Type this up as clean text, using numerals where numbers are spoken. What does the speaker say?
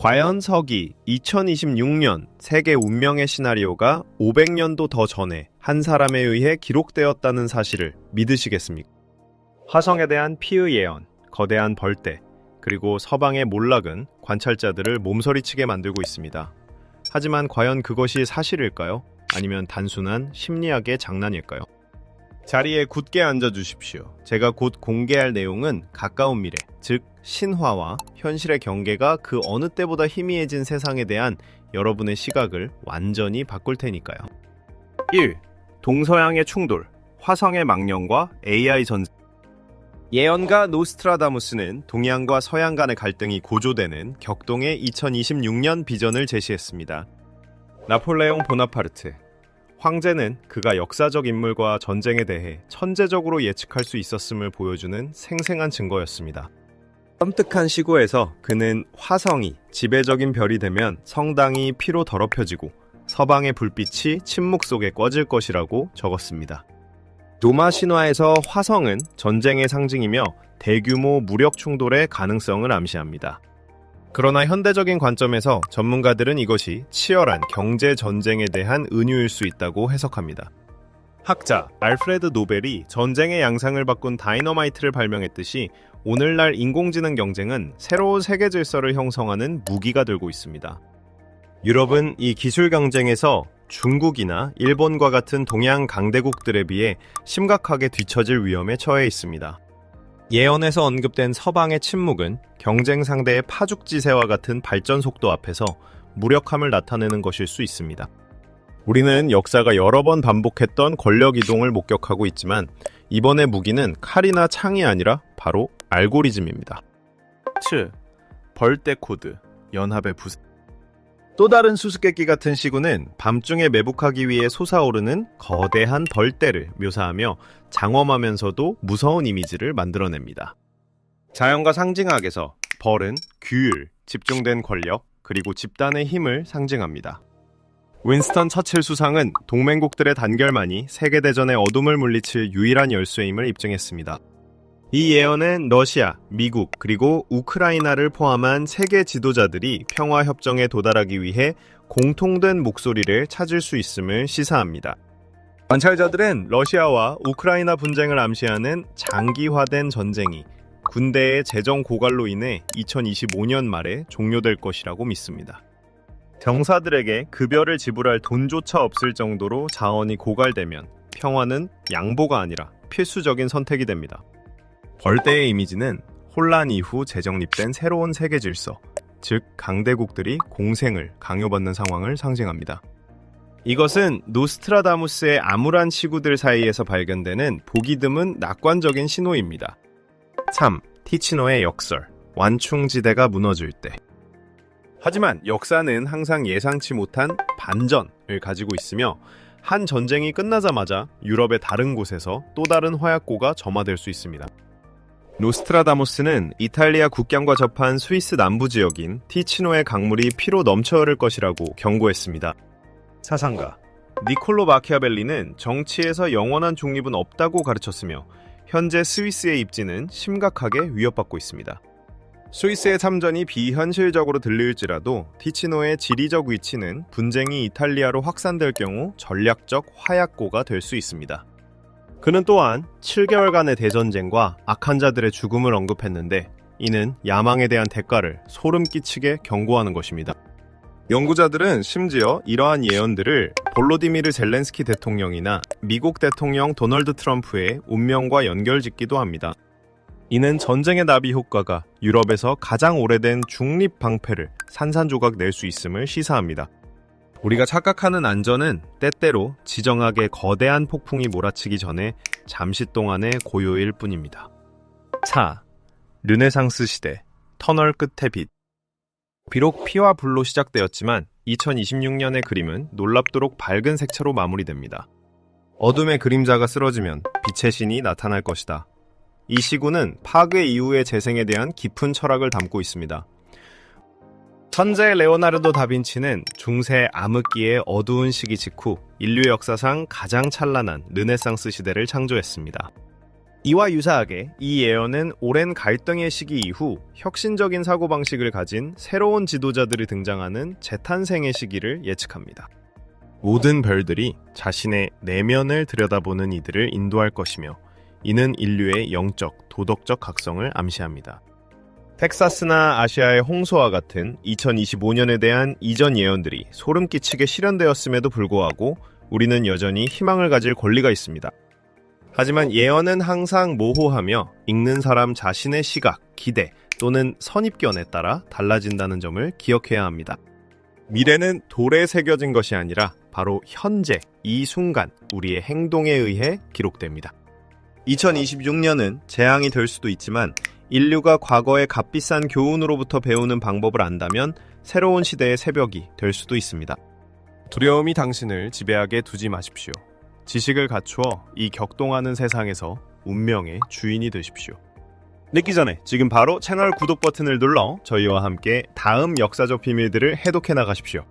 과연 서기 2026년 세계 운명의 시나리오가 500년도 더 전에 한 사람에 의해 기록되었다는 사실을 믿으시겠습니까? 화성에 대한 피의 예언, 거대한 벌떼, 그리고 서방의 몰락은 관찰자들을 몸서리치게 만들고 있습니다. 하지만 과연 그것이 사실일까요? 아니면 단순한 심리학의 장난일까요? 자리에 굳게 앉아주십시오. 제가 곧 공개할 내용은 가까운 미래, 즉 신화와 현실의 경계가 그 어느 때보다 희미해진 세상에 대한 여러분의 시각을 완전히 바꿀 테니까요. 1. 동서양의 충돌, 화성의 망령과 AI 전쟁. 예언가 노스트라다무스는 동양과 서양 간의 갈등이 고조되는 격동의 2026년 비전을 제시했습니다. 나폴레옹 보나파르트. 황제는 그가 역사적 인물과 전쟁에 대해 천재적으로 예측할 수 있었음을 보여주는 생생한 증거였습니다. 섬뜩한 시고에서 그는 화성이 지배적인 별이 되면 성당이 피로 더럽혀지고 서방의 불빛이 침묵 속에 꺼질 것이라고 적었습니다. 노마 신화에서 화성은 전쟁의 상징이며 대규모 무력 충돌의 가능성을 암시합니다. 그러나 현대적인 관점에서 전문가들은 이것이 치열한 경제 전쟁에 대한 은유일 수 있다고 해석합니다. 학자 알프레드 노벨이 전쟁의 양상을 바꾼 다이너마이트를 발명했듯이 오늘날 인공지능 경쟁은 새로운 세계 질서를 형성하는 무기가 되고 있습니다. 유럽은 이 기술 경쟁에서 중국이나 일본과 같은 동양 강대국들에 비해 심각하게 뒤처질 위험에 처해 있습니다. 예언에서 언급된 서방의 침묵은 경쟁 상대의 파죽지세와 같은 발전 속도 앞에서 무력함을 나타내는 것일 수 있습니다. 우리는 역사가 여러 번 반복했던 권력 이동을 목격하고 있지만 이번의 무기는 칼이나 창이 아니라 바로 알고리즘입니다. 7. 벌떼 코드, 연합의 부세. 또 다른 수수께끼 같은 시구는 밤중에 매복하기 위해 솟아오르는 거대한 벌떼를 묘사하며 장엄하면서도 무서운 이미지를 만들어냅니다. 자연과 상징학에서 벌은 규율, 집중된 권력, 그리고 집단의 힘을 상징합니다. 윈스턴 처칠 수상은 동맹국들의 단결만이 세계대전의 어둠을 물리칠 유일한 열쇠임을 입증했습니다. 이 예언은 러시아, 미국, 그리고 우크라이나를 포함한 세계 지도자들이 평화협정에 도달하기 위해 공통된 목소리를 찾을 수 있음을 시사합니다. 관찰자들은 러시아와 우크라이나 분쟁을 암시하는 장기화된 전쟁이 군대의 재정 고갈로 인해 2025년 말에 종료될 것이라고 믿습니다. 병사들에게 급여를 지불할 돈조차 없을 정도로 자원이 고갈되면 평화는 양보가 아니라 필수적인 선택이 됩니다. 벌떼의 이미지는 혼란 이후 재정립된 새로운 세계 질서, 즉 강대국들이 공생을 강요받는 상황을 상징합니다. 이것은 노스트라다무스의 암울한 시구들 사이에서 발견되는 보기 드문 낙관적인 신호입니다. 3. 티치노의 역설, 완충지대가 무너질 때. 하지만 역사는 항상 예상치 못한 반전을 가지고 있으며 한 전쟁이 끝나자마자 유럽의 다른 곳에서 또 다른 화약고가 점화될 수 있습니다. 노스트라다무스는 이탈리아 국경과 접한 스위스 남부 지역인 티치노의 강물이 피로 넘쳐 흐를 것이라고 경고했습니다. 사상가 니콜로 마키아벨리는 정치에서 영원한 중립은 없다고 가르쳤으며 현재 스위스의 입지는 심각하게 위협받고 있습니다. 스위스의 참전이 비현실적으로 들릴지라도 티치노의 지리적 위치는 분쟁이 이탈리아로 확산될 경우 전략적 화약고가 될 수 있습니다. 그는 또한 7개월간의 대전쟁과 악한 자들의 죽음을 언급했는데 이는 야망에 대한 대가를 소름 끼치게 경고하는 것입니다. 연구자들은 심지어 이러한 예언들을 볼로디미르 젤렌스키 대통령이나 미국 대통령 도널드 트럼프의 운명과 연결짓기도 합니다. 이는 전쟁의 나비 효과가 유럽에서 가장 오래된 중립 방패를 산산조각 낼 수 있음을 시사합니다. 우리가 착각하는 안전은 때때로 지정학의 거대한 폭풍이 몰아치기 전에 잠시 동안의 고요일 뿐입니다. 4. 르네상스 시대, 터널 끝의 빛. 비록 피와 불로 시작되었지만 2026년의 그림은 놀랍도록 밝은 색채로 마무리됩니다. 어둠의 그림자가 쓰러지면 빛의 신이 나타날 것이다. 이 시구는 파괴 이후의 재생에 대한 깊은 철학을 담고 있습니다. 천재 레오나르도 다빈치는 중세 암흑기의 어두운 시기 직후 인류 역사상 가장 찬란한 르네상스 시대를 창조했습니다. 이와 유사하게 이 예언은 오랜 갈등의 시기 이후 혁신적인 사고방식을 가진 새로운 지도자들이 등장하는 재탄생의 시기를 예측합니다. 모든 별들이 자신의 내면을 들여다보는 이들을 인도할 것이며 이는 인류의 영적, 도덕적 각성을 암시합니다. 텍사스나 아시아의 홍수와 같은 2025년에 대한 이전 예언들이 소름 끼치게 실현되었음에도 불구하고 우리는 여전히 희망을 가질 권리가 있습니다. 하지만 예언은 항상 모호하며 읽는 사람 자신의 시각, 기대 또는 선입견에 따라 달라진다는 점을 기억해야 합니다. 미래는 돌에 새겨진 것이 아니라 바로 현재, 이 순간 우리의 행동에 의해 기록됩니다. 2026년은 재앙이 될 수도 있지만 인류가 과거의 값비싼 교훈으로부터 배우는 방법을 안다면 새로운 시대의 새벽이 될 수도 있습니다. 두려움이 당신을 지배하게 두지 마십시오. 지식을 갖추어 이 격동하는 세상에서 운명의 주인이 되십시오. 늦기 전에 지금 바로 채널 구독 버튼을 눌러 저희와 함께 다음 역사적 비밀들을 해독해 나가십시오.